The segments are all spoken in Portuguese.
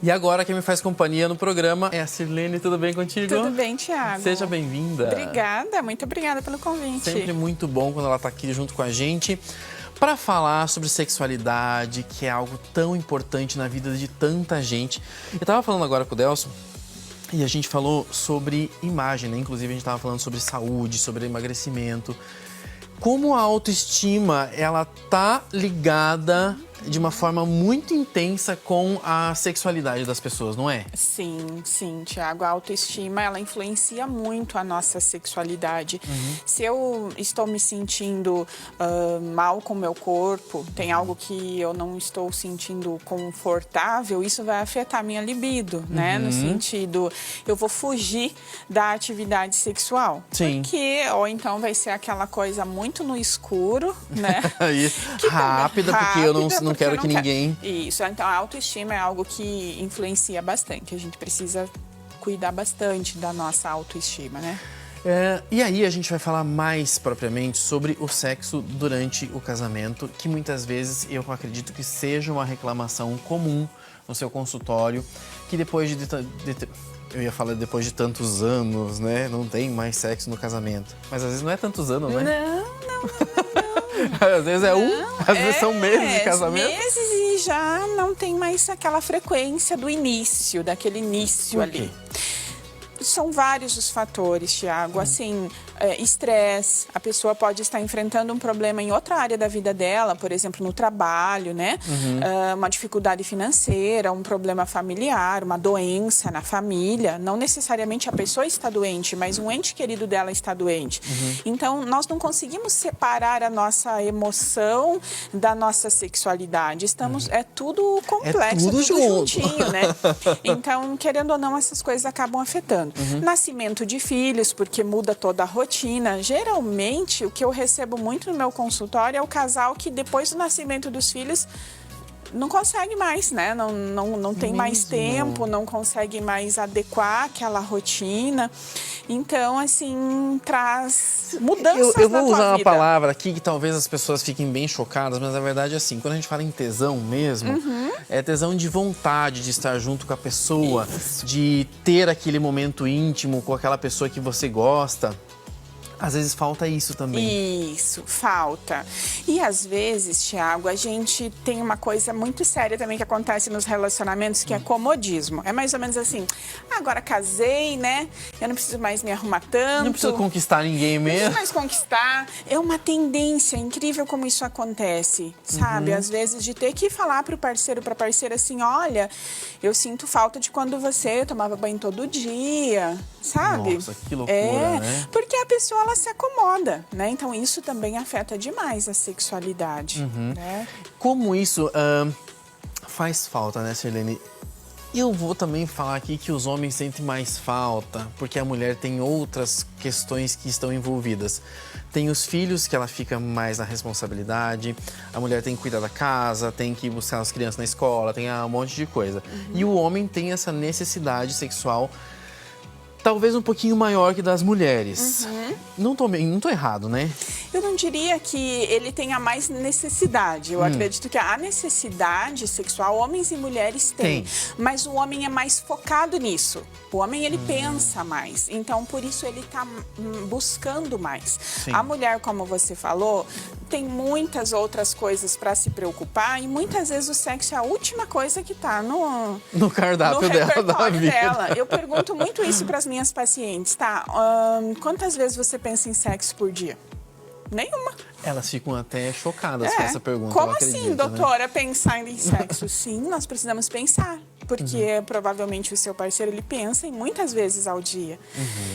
E agora quem me faz companhia no programa é a Sirlene. Tudo bem contigo? Tudo bem, Thiago. Seja bem-vinda. Obrigada, muito obrigada pelo convite. Sempre muito bom quando ela está aqui junto com a gente para falar sobre sexualidade, que é algo tão importante na vida de tanta gente. Eu estava falando agora com o Delson e a gente falou sobre imagem, né? Inclusive a gente estava falando sobre saúde, sobre emagrecimento. Como a autoestima, ela tá ligada de uma forma muito intensa com a sexualidade das pessoas, não é? Sim, sim, Thiago. A autoestima, ela influencia muito a nossa sexualidade. Se eu estou me sentindo mal com o meu corpo, tem algo que eu não estou sentindo confortável, isso vai afetar a minha libido, né? No sentido, eu vou fugir da atividade sexual. Sim. Ou então vai ser aquela coisa muito no escuro, né? Rápida, porque eu não quero que ninguém... Isso, então a autoestima é algo que influencia bastante. A gente precisa cuidar bastante da nossa autoestima, né? E aí a gente vai falar mais propriamente sobre o sexo durante o casamento, que muitas vezes eu acredito que seja uma reclamação comum no seu consultório, que depois eu ia falar depois de tantos anos, né? Não tem mais sexo no casamento. Mas às vezes não é tantos anos, né? Não. Às vezes às vezes são meses de casamento. Meses e já não tem mais aquela frequência do início, daquele início ali. São vários os fatores, Thiago. Assim, estresse, a pessoa pode estar enfrentando um problema em outra área da vida dela, por exemplo, no trabalho, né? Uma dificuldade financeira, um problema familiar, uma doença na família. Não necessariamente a pessoa está doente, mas um ente querido dela está doente. Então, nós não conseguimos separar a nossa emoção da nossa sexualidade. É tudo complexo, tudo juntinho, né? Então, querendo ou não, essas coisas acabam afetando. Nascimento de filhos, porque muda toda a rotina. Geralmente, o que eu recebo muito no meu consultório é o casal que depois do nascimento dos filhos não consegue mais, né? Não tem mais tempo, não consegue mais adequar aquela rotina. Então, assim, traz mudanças Eu vou na tua usar uma vida. palavra aqui que talvez as pessoas fiquem bem chocadas, mas na verdade, assim, quando a gente fala em tesão mesmo, é tesão de vontade de estar junto com a pessoa, de ter aquele momento íntimo com aquela pessoa que você gosta. Às vezes falta isso também. Isso, falta. E às vezes, Thiago, a gente tem uma coisa muito séria também que acontece nos relacionamentos, que é comodismo. É mais ou menos assim, agora casei, né? Eu não preciso mais me arrumar tanto. Não preciso conquistar ninguém Não mesmo. preciso mais conquistar. É uma tendência incrível como isso acontece, sabe? Às vezes de ter que falar pro parceiro, pra parceira assim, olha, eu sinto falta de quando você tomava banho todo dia, sabe? Nossa, que loucura, né? Porque a pessoa, ela se acomoda, né? Então, isso também afeta demais a sexualidade, né? Como isso faz falta, né, Sirlene? E eu vou também falar aqui que os homens sentem mais falta, porque a mulher tem outras questões que estão envolvidas. Tem os filhos, que ela fica mais na responsabilidade, a mulher tem que cuidar da casa, tem que buscar as crianças na escola, tem um monte de coisa. E o homem tem essa necessidade sexual talvez um pouquinho maior que das mulheres. Não tô errado, né? Eu não diria que ele tenha mais necessidade. Eu acredito que a necessidade sexual, homens e mulheres têm. Mas o homem é mais focado nisso. O homem, ele pensa mais. Então, por isso, ele está buscando mais. Sim. A mulher, como você falou, tem muitas outras coisas para se preocupar. E muitas vezes o sexo é a última coisa que está no cardápio dela, da vida. Eu pergunto muito isso para as minhas pacientes, tá? Quantas vezes você pensa em sexo por dia? Nenhuma. Elas ficam até chocadas com essa pergunta. Como assim, doutora, pensar em sexo? Sim, nós precisamos pensar. Porque provavelmente o seu parceiro, ele pensa em muitas vezes ao dia.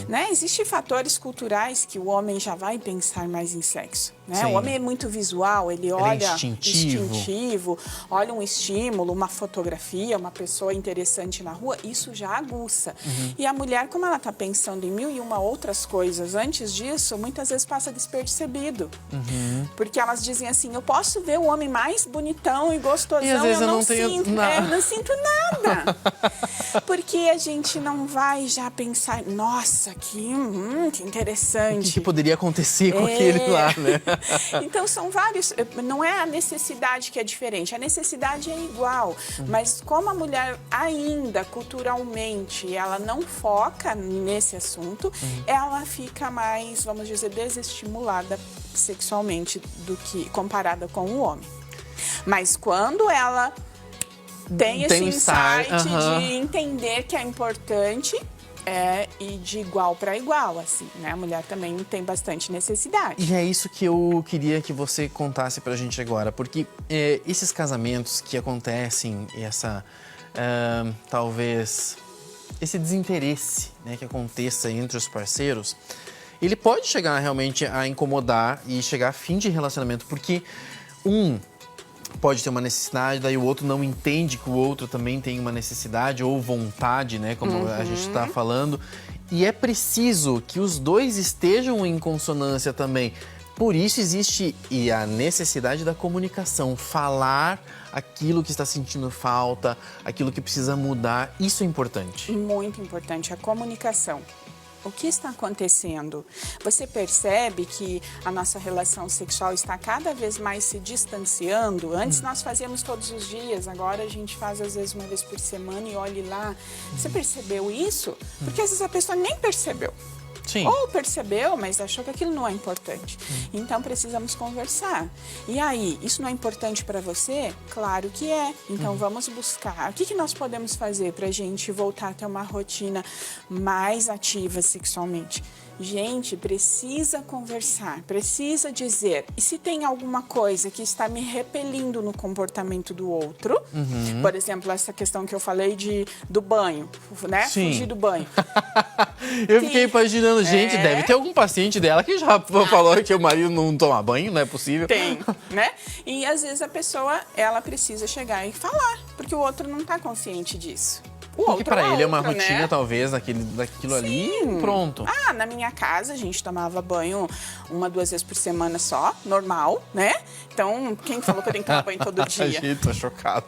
Né? Existem fatores culturais que o homem já vai pensar mais em sexo. Né? O homem é muito visual, ele olha instintivo, olha um estímulo, uma fotografia, uma pessoa interessante na rua, isso já aguça. E a mulher, como ela está pensando em mil e uma outras coisas antes disso, muitas vezes passa despercebido. Porque elas dizem assim, eu posso ver o homem mais bonitão e gostosão, e às vezes eu não tenho sinto, não sinto nada. Porque Porque a gente não vai já pensar, nossa, que interessante. O que poderia acontecer com aquele lá, né? Então, são vários... Não é a necessidade que é diferente, a necessidade é igual. Mas como a mulher ainda, culturalmente, ela não foca nesse assunto, ela fica mais, vamos dizer, desestimulada sexualmente do que comparada com o homem. Mas quando ela tem esse insight de entender que é importante, e de igual para igual, assim, né? A mulher também tem bastante necessidade. E é isso que eu queria que você contasse pra gente agora, porque esses casamentos que acontecem, talvez, esse desinteresse, né, que aconteça entre os parceiros, ele pode chegar realmente a incomodar e chegar a fim de relacionamento, porque pode ter uma necessidade, daí o outro não entende que o outro também tem uma necessidade ou vontade, né, como a gente está falando. E é preciso que os dois estejam em consonância também. Por isso existe a necessidade da comunicação, falar aquilo que está sentindo falta, aquilo que precisa mudar, isso é importante. Muito importante, a comunicação. O que está acontecendo? Você percebe que a nossa relação sexual está cada vez mais se distanciando? Antes nós fazíamos todos os dias, agora a gente faz às vezes uma vez por semana e olhe lá. Você percebeu isso? Porque às vezes a pessoa nem percebeu. Sim. Ou percebeu, mas achou que aquilo não é importante. Então, precisamos conversar. E aí, isso não é importante para você? Claro que é. Então, vamos buscar. O que nós podemos fazer para a gente voltar a ter uma rotina mais ativa sexualmente? Gente, precisa conversar, precisa dizer. E se tem alguma coisa que está me repelindo no comportamento do outro, por exemplo, essa questão que eu falei do banho, né? Sim. Fugir do banho. Eu fiquei imaginando, gente, deve ter algum paciente dela que já falou que o marido não toma banho, não é possível. Tem, né? E às vezes a pessoa, ela precisa chegar e falar, porque o outro não está consciente disso. Porque para ele é uma rotina, né? Talvez, daquilo ali, pronto. Na minha casa a gente tomava banho 1, 2 vezes por semana só, normal, né? Então, quem falou que eu tenho que tomar banho todo dia? Gente, tô chocado.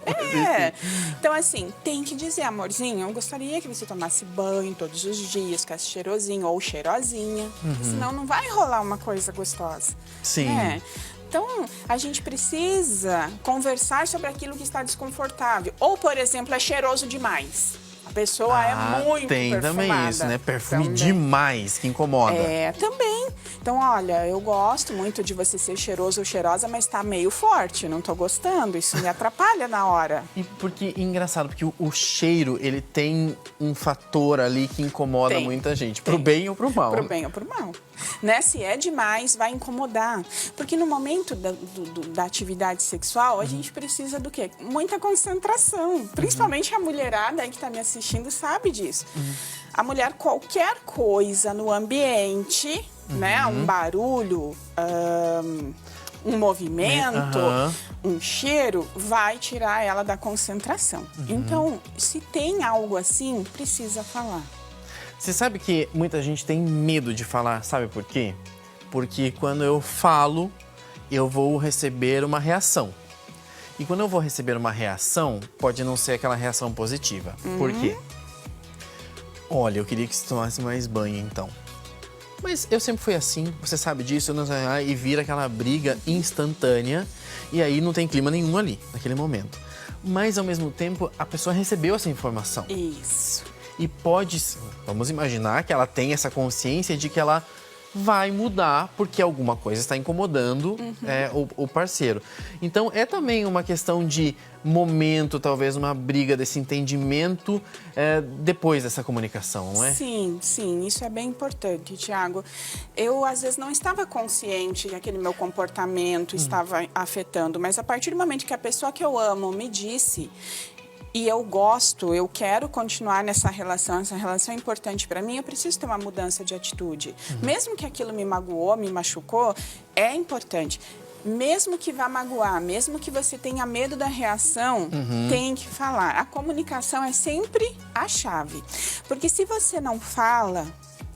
Então, assim, tem que dizer, amorzinho, eu gostaria que você tomasse banho todos os dias, ficasse cheirosinho ou cheirosinha, senão não vai rolar uma coisa gostosa. Sim. Né? Então, a gente precisa conversar sobre aquilo que está desconfortável. Ou, por exemplo, é cheiroso demais. A pessoa é muito tem perfumada. também isso, né? Perfume demais, que incomoda. Também. Então, olha, eu gosto muito de você ser cheiroso ou cheirosa, mas tá meio forte, não tô gostando, isso me atrapalha na hora. E porque, engraçado, porque o cheiro, ele tem um fator ali que incomoda muita gente, pro bem ou pro mal. Pro bem ou pro mal. Né? Se é demais, vai incomodar. Porque no momento da atividade sexual, a gente precisa do quê? Muita concentração. Principalmente a mulherada aí que tá me assistindo sabe disso. A mulher, qualquer coisa no ambiente, né? Um barulho, um movimento, um cheiro, vai tirar ela da concentração. Então, se tem algo assim, precisa falar. Você sabe que muita gente tem medo de falar, sabe por quê? Porque quando eu falo, eu vou receber uma reação. E quando eu vou receber uma reação, pode não ser aquela reação positiva. Por quê? Olha, eu queria que você tomasse mais banho, então. Mas eu sempre fui assim, você sabe disso, eu não sei, e vira aquela briga instantânea, e aí não tem clima nenhum ali, naquele momento. Mas, ao mesmo tempo, a pessoa recebeu essa informação. Isso. E vamos imaginar que ela tem essa consciência de que ela vai mudar porque alguma coisa está incomodando o parceiro. Então, é também uma questão de momento, talvez uma briga desse entendimento depois dessa comunicação, não é? Sim, sim, isso é bem importante, Tiago. Eu, às vezes, não estava consciente que aquele meu comportamento estava afetando, mas a partir do momento que a pessoa que eu amo me disse... E eu gosto, eu quero continuar nessa relação, essa relação é importante para mim, eu preciso ter uma mudança de atitude. Mesmo que aquilo me magoou, me machucou, é importante. Mesmo que vá magoar, mesmo que você tenha medo da reação, tem que falar. A comunicação é sempre a chave. Porque se você não fala...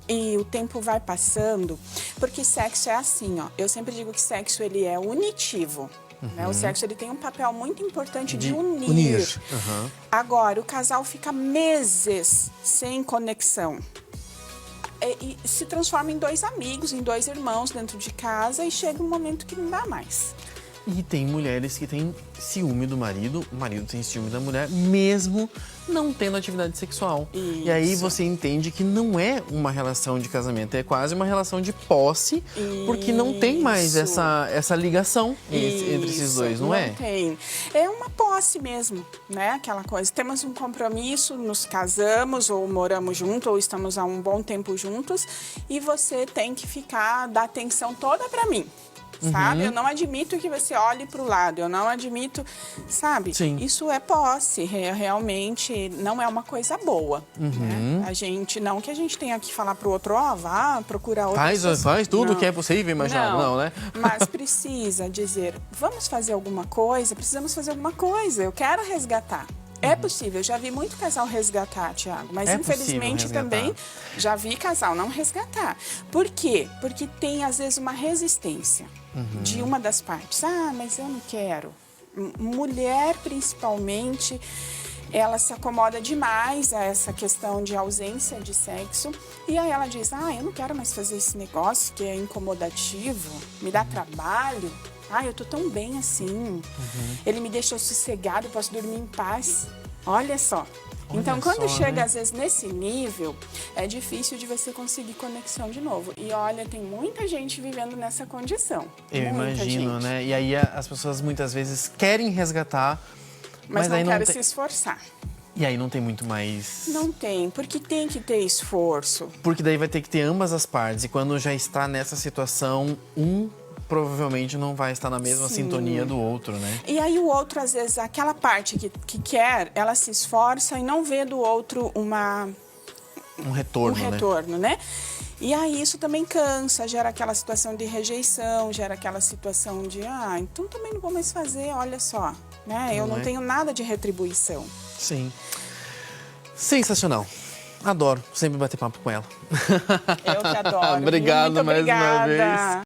E o tempo vai passando, porque sexo é assim, ó. Eu sempre digo que sexo, ele é unitivo. né? O sexo ele tem um papel muito importante de unir. Uhum. Agora, o casal fica meses sem conexão. E se transforma em dois amigos, em dois irmãos dentro de casa e chega um momento que não dá mais. E tem mulheres que têm ciúme do marido, o marido tem ciúme da mulher, mesmo não tendo atividade sexual. Isso. E aí você entende que não é uma relação de casamento, é quase uma relação de posse, porque não tem mais essa ligação entre esses dois, não é? Não tem. É uma posse mesmo, né? Aquela coisa. Temos um compromisso, nos casamos, ou moramos juntos, ou estamos há um bom tempo juntos, e você tem que dar atenção toda para mim. Sabe? Eu não admito que você olhe para o lado, eu não admito, sabe? Sim. Isso é posse, realmente não é uma coisa boa. Né? A gente, não que a gente tenha que falar para o outro, vá procurar outra pessoa. Faz tudo que é possível imaginar, não, né? Mas precisa dizer, vamos fazer alguma coisa, precisamos fazer alguma coisa, eu quero resgatar. É possível, eu já vi muito casal resgatar, Thiago, mas infelizmente também já vi casal não resgatar. Por quê? Porque tem, às vezes, uma resistência de uma das partes. Ah, mas eu não quero. Mulher, principalmente, ela se acomoda demais a essa questão de ausência de sexo e aí ela diz, eu não quero mais fazer esse negócio que é incomodativo, me dá trabalho. Eu tô tão bem assim. Ele me deixou sossegado, eu posso dormir em paz. Olha só. Então, quando chega, às vezes, nesse nível, é difícil de você conseguir conexão de novo. E olha, tem muita gente vivendo nessa condição. Eu imagino, né? E aí as pessoas muitas vezes querem resgatar, mas não querem se esforçar. E aí não tem muito mais... Não tem, porque tem que ter esforço. Porque daí vai ter que ter ambas as partes. E quando já está nessa situação, provavelmente não vai estar na mesma sintonia do outro, né? E aí o outro, às vezes, aquela parte que quer, ela se esforça e não vê do outro um retorno, né? E aí isso também cansa, gera aquela situação de rejeição, gera aquela situação de, então também não vou mais fazer, olha só, né? Eu não tenho nada de retribuição. Sim. Sensacional. Adoro sempre bater papo com ela. Eu que adoro. Obrigado Muito mais uma vez.